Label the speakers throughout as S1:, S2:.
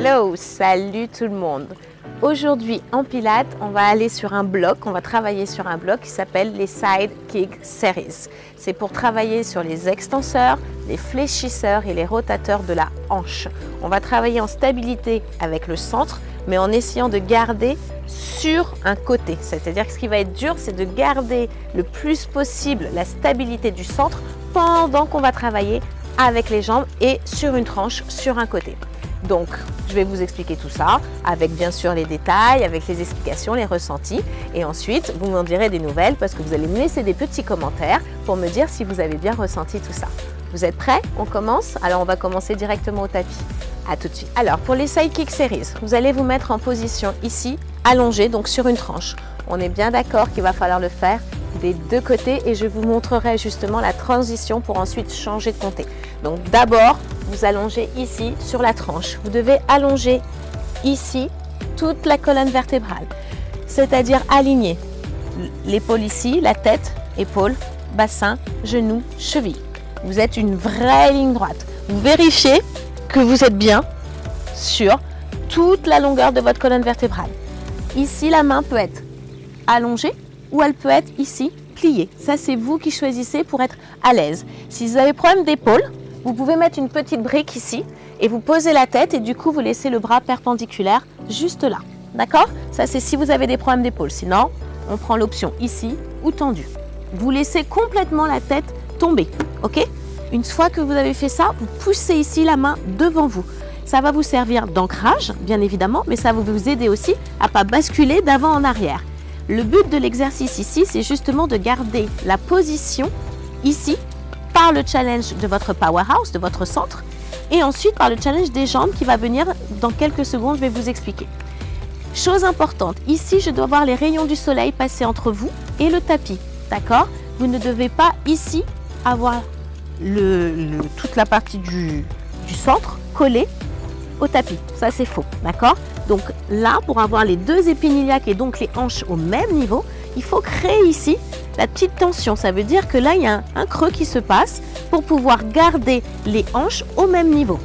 S1: Hello, salut tout le monde. Aujourd'hui en Pilates, on va aller sur un bloc, on va travailler sur un bloc qui s'appelle les Side Kick Series. C'est pour travailler sur les extenseurs, les fléchisseurs et les rotateurs de la hanche. On va travailler en stabilité avec le centre, mais en essayant de garder sur un côté. C'est-à-dire que ce qui va être dur, c'est de garder le plus possible la stabilité du centre pendant qu'on va travailler avec les jambes et sur une tranche, sur un côté. Donc, je vais vous expliquer tout ça avec bien sûr les détails, avec les explications, les ressentis. Et ensuite, vous m'en direz des nouvelles parce que vous allez me laisser des petits commentaires pour me dire si vous avez bien ressenti tout ça. Vous êtes prêts? On commence? Alors, on va commencer directement au tapis. À tout de suite. Alors, pour les Side Kick Series, vous allez vous mettre en position ici, allongé, donc sur une tranche. On est bien d'accord qu'il va falloir le faire des deux côtés et je vous montrerai justement la transition pour ensuite changer de côté. Donc d'abord, vous allongez ici sur la tranche. Vous devez allonger ici toute la colonne vertébrale, c'est-à-dire aligner l'épaule ici, la tête, épaule, bassin, genou, cheville. Vous êtes une vraie ligne droite. Vous vérifiez que vous êtes bien sur toute la longueur de votre colonne vertébrale. Ici, la main peut être allongée ou elle peut être ici, pliée. Ça, c'est vous qui choisissez pour être à l'aise. Si vous avez problème d'épaule, vous pouvez mettre une petite brique ici et vous posez la tête et du coup, vous laissez le bras perpendiculaire juste là. D'accord? Ça, c'est si vous avez des problèmes d'épaule. Sinon, on prend l'option ici ou tendu. Vous laissez complètement la tête tomber. OK? Une fois que vous avez fait ça, vous poussez ici la main devant vous. Ça va vous servir d'ancrage, bien évidemment, mais ça va vous aider aussi à ne pas basculer d'avant en arrière. Le but de l'exercice ici, c'est justement de garder la position ici par le challenge de votre powerhouse, de votre centre, et ensuite par le challenge des jambes qui va venir dans quelques secondes, je vais vous expliquer. Chose importante, ici, je dois voir les rayons du soleil passer entre vous et le tapis, d'accord? Vous ne devez pas ici avoir toute la partie du centre collée au tapis, ça c'est faux, d'accord? Donc là, pour avoir les deux épines iliaques et donc les hanches au même niveau, il faut créer ici la petite tension. Ça veut dire que là, il y a un creux qui se passe pour pouvoir garder les hanches au même niveau.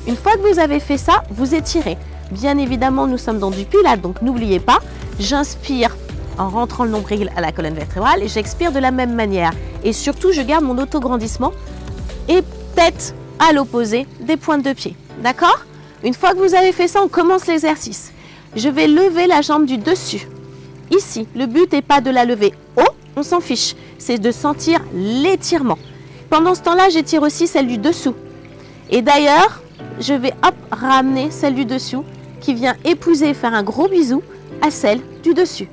S1: Une fois que vous avez fait ça, vous étirez. Bien évidemment, nous sommes dans du Pilates, donc n'oubliez pas, j'inspire en rentrant le nombril à la colonne vertébrale et j'expire de la même manière. Et surtout, je garde mon autograndissement et tête à l'opposé des pointes de pied. D'accord? Une fois que vous avez fait ça, on commence l'exercice. Je vais lever la jambe du dessus. Ici, le but n'est pas de la lever haut, on s'en fiche. C'est de sentir l'étirement. Pendant ce temps-là, j'étire aussi celle du dessous. Et d'ailleurs, je vais ramener celle du dessous qui vient épouser, faire un gros bisou à celle du dessus.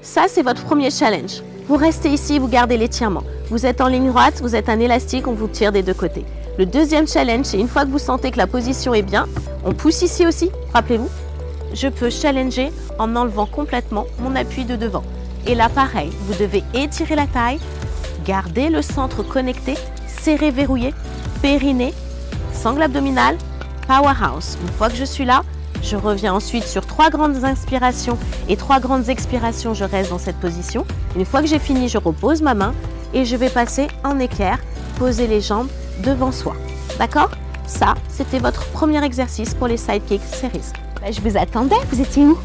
S1: Ça, c'est votre premier challenge. Vous restez ici, vous gardez l'étirement. Vous êtes en ligne droite, vous êtes un élastique, on vous tire des deux côtés. Le deuxième challenge, c'est une fois que vous sentez que la position est bien, on pousse ici aussi, rappelez-vous, je peux challenger en enlevant complètement mon appui de devant. Et là, pareil, vous devez étirer la taille, garder le centre connecté, serré, verrouillé, périnée, sangle abdominale, powerhouse. Une fois que je suis là, je reviens ensuite sur 3 grandes inspirations et 3 grandes expirations, je reste dans cette position. Une fois que j'ai fini, je repose ma main et je vais passer en équerre, poser les jambes devant soi. D'accord? Ça, c'était votre premier exercice pour les Side Kick Series. Là, je vous attendais, vous étiez où?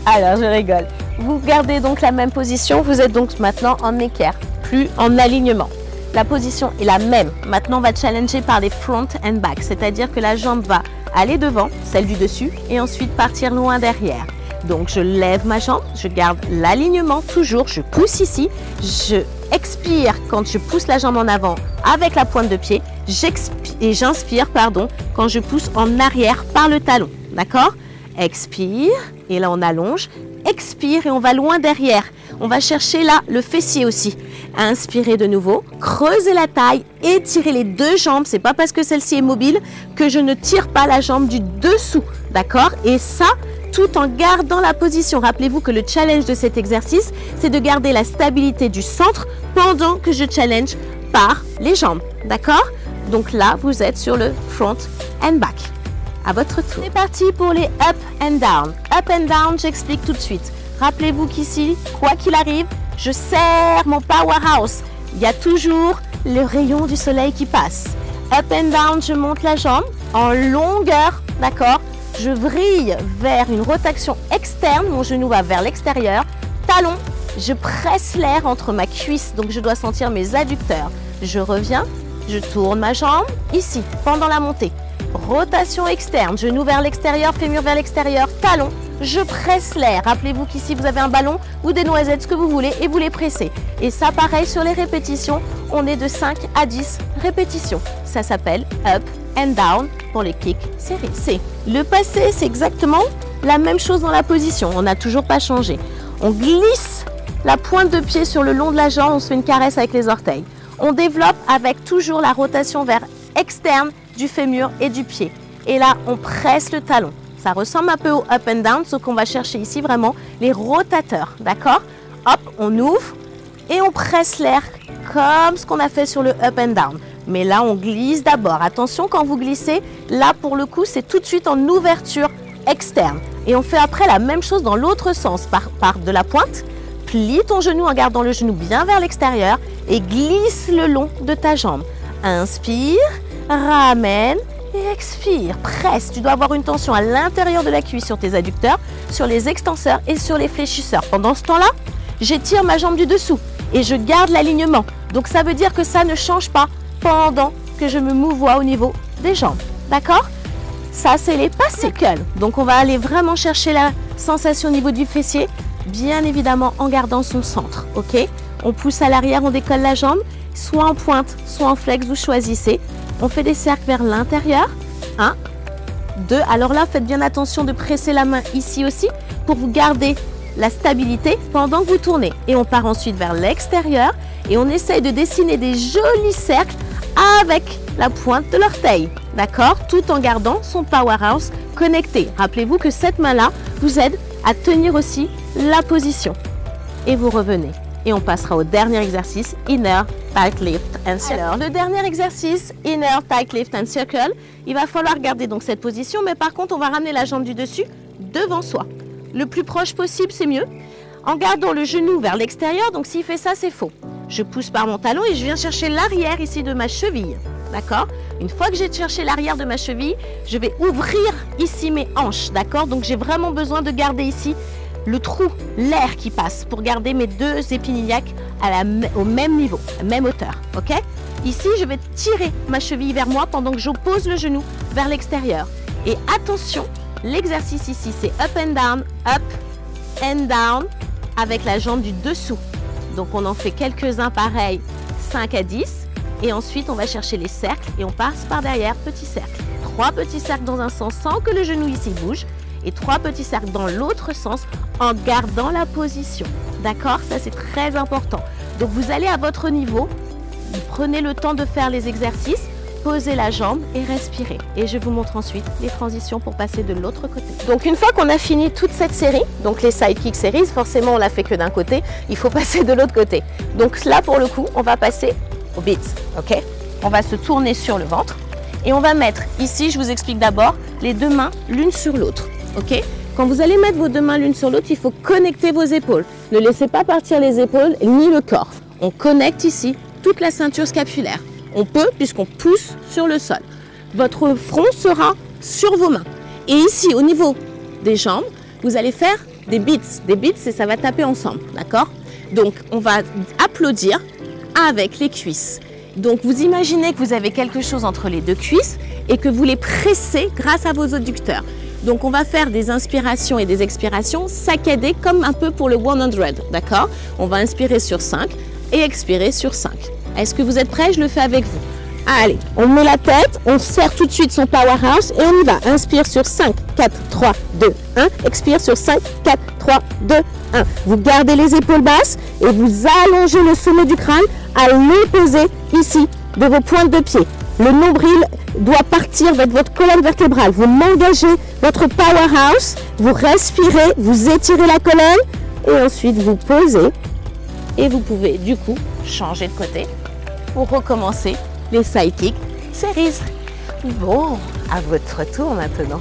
S1: Alors, je rigole. Vous gardez donc la même position, vous êtes donc maintenant en équerre, plus en alignement. La position est la même. Maintenant, on va challenger par les front and back, c'est-à-dire que la jambe va aller devant, celle du dessus, et ensuite partir loin derrière. Donc, je lève ma jambe, je garde l'alignement toujours, je pousse ici, je expire quand je pousse la jambe en avant avec la pointe de pied, j'inspire quand je pousse en arrière par le talon. D'accord? Expire, et là on allonge, expire et on va loin derrière. On va chercher là le fessier aussi. Inspirez de nouveau, creusez la taille, étirez les deux jambes. C'est pas parce que celle-ci est mobile que je ne tire pas la jambe du dessous. D'accord? Et ça, tout en gardant la position. Rappelez-vous que le challenge de cet exercice, c'est de garder la stabilité du centre pendant que je challenge par les jambes. D'accord? Donc là, vous êtes sur le front and back. À votre tour. C'est parti pour les up and down. Up and down, j'explique tout de suite. Rappelez-vous qu'ici, quoi qu'il arrive, je serre mon powerhouse. Il y a toujours le rayon du soleil qui passe. Up and down, je monte la jambe en longueur, d'accord? je vrille vers une rotation externe, mon genou va vers l'extérieur, talon, je presse l'air entre ma cuisse, donc je dois sentir mes adducteurs. Je reviens, je tourne ma jambe, ici, pendant la montée. Rotation externe, genou vers l'extérieur, fémur vers l'extérieur, talon, je presse l'air. Rappelez-vous qu'ici, vous avez un ballon ou des noisettes, ce que vous voulez, et vous les pressez. Et ça, pareil, sur les répétitions, on est de 5 à 10 répétitions. Ça s'appelle up and down pour les kick series. Le passé, c'est exactement la même chose dans la position. On n'a toujours pas changé. On glisse la pointe de pied sur le long de la jambe, on se fait une caresse avec les orteils. On développe avec toujours la rotation vers externe du fémur et du pied. Et là, on presse le talon. Ça ressemble un peu au up and down, sauf qu'on va chercher ici vraiment les rotateurs, d'accord? Hop, on ouvre et on presse l'air comme ce qu'on a fait sur le up and down. Mais là, on glisse d'abord. Attention, quand vous glissez, là, pour le coup, c'est tout de suite en ouverture externe. Et on fait après la même chose dans l'autre sens, par de la pointe. Plie ton genou en gardant le genou bien vers l'extérieur et glisse le long de ta jambe. Inspire, ramène et expire. Presse. Tu dois avoir une tension à l'intérieur de la cuisse sur tes adducteurs, sur les extenseurs et sur les fléchisseurs. Pendant ce temps-là, j'étire ma jambe du dessous et je garde l'alignement. Donc ça veut dire que ça ne change pas pendant que je me mouvoie au niveau des jambes. D'accord? Ça, c'est les passés curls. Donc on va aller vraiment chercher la sensation au niveau du fessier, bien évidemment en gardant son centre. Ok? On pousse à l'arrière, on décolle la jambe, soit en pointe, soit en flex, vous choisissez. On fait des cercles vers l'intérieur. 1, 2. Alors là, faites bien attention de presser la main ici aussi pour vous garder la stabilité pendant que vous tournez. Et on part ensuite vers l'extérieur et on essaye de dessiner des jolis cercles avec la pointe de l'orteil. D'accord? Tout en gardant son powerhouse connecté. Rappelez-vous que cette main-là vous aide à tenir aussi la position. Et vous revenez. Et on passera au dernier exercice, Inner Tight Lift and Circle. Alors, le dernier exercice, Inner Tight Lift and Circle, il va falloir garder donc cette position, mais par contre, on va ramener la jambe du dessus devant soi. Le plus proche possible, c'est mieux. En gardant le genou vers l'extérieur, donc s'il fait ça, c'est faux. Je pousse par mon talon et je viens chercher l'arrière ici de ma cheville. D'accord? Une fois que j'ai cherché l'arrière de ma cheville, je vais ouvrir ici mes hanches. D'accord? Donc j'ai vraiment besoin de garder ici le trou, l'air qui passe pour garder mes deux épines iliaques au même niveau, à la même hauteur. Ok? Ici, je vais tirer ma cheville vers moi pendant que j'oppose le genou vers l'extérieur. Et attention, l'exercice ici, c'est up and down avec la jambe du dessous. Donc on en fait quelques-uns pareils, 5 à 10. Et ensuite, on va chercher les cercles et on passe par derrière, petit cercle. 3 petits cercles dans un sens sans que le genou ici bouge. Et 3 petits cercles dans l'autre sens en gardant la position. D'accord? Ça, c'est très important. Donc, vous allez à votre niveau, vous prenez le temps de faire les exercices, posez la jambe et respirez. Et je vous montre ensuite les transitions pour passer de l'autre côté. Donc, une fois qu'on a fini toute cette série, donc les side kick series, forcément, on l'a fait que d'un côté, il faut passer de l'autre côté. Donc là, pour le coup, on va passer au beats. Ok? On va se tourner sur le ventre et on va mettre ici, je vous explique d'abord, les deux mains l'une sur l'autre. Ok? Quand vous allez mettre vos deux mains l'une sur l'autre, il faut connecter vos épaules. Ne laissez pas partir les épaules ni le corps. On connecte ici toute la ceinture scapulaire. On peut puisqu'on pousse sur le sol. Votre front sera sur vos mains. Et ici, au niveau des jambes, vous allez faire des beats. Des beats, ça va taper ensemble. D'accord? Donc, on va applaudir avec les cuisses. Donc, vous imaginez que vous avez quelque chose entre les deux cuisses et que vous les pressez grâce à vos adducteurs. Donc, on va faire des inspirations et des expirations saccadées comme un peu pour le 100, d'accord? On va inspirer sur 5 et expirer sur 5. Est-ce que vous êtes prêts? Je le fais avec vous. Allez, on met la tête, on serre tout de suite son powerhouse et on y va. Inspire sur 5, 4, 3, 2, 1. Expire sur 5, 4, 3, 2, 1. Vous gardez les épaules basses et vous allongez le sommet du crâne à l'opposé ici de vos pointes de pied. Le nombril doit partir vers votre colonne vertébrale. Vous m'engagez votre powerhouse, vous respirez, vous étirez la colonne et ensuite vous posez. Et vous pouvez du coup changer de côté pour recommencer les side kick series. Bon, à votre tour maintenant.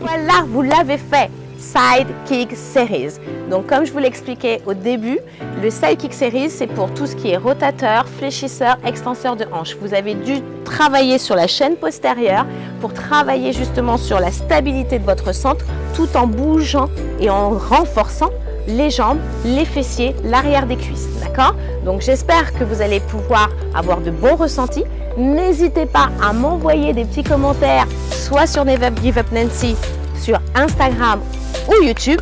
S1: Voilà, vous l'avez fait. Sidekick Series. Donc comme je vous l'expliquais au début, le Sidekick Series c'est pour tout ce qui est rotateur, fléchisseur, extenseur de hanche. Vous avez dû travailler sur la chaîne postérieure pour travailler justement sur la stabilité de votre centre tout en bougeant et en renforçant les jambes, les fessiers, l'arrière des cuisses, d'accord? Donc j'espère que vous allez pouvoir avoir de bons ressentis. N'hésitez pas à m'envoyer des petits commentaires, soit sur Never Give Up Nancy, sur Instagram ou YouTube,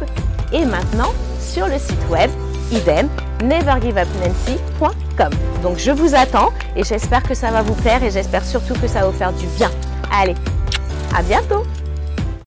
S1: et maintenant sur le site web, idem, nevergiveupnancy.com. Donc je vous attends et j'espère que ça va vous plaire et j'espère surtout que ça va vous faire du bien. Allez, à bientôt!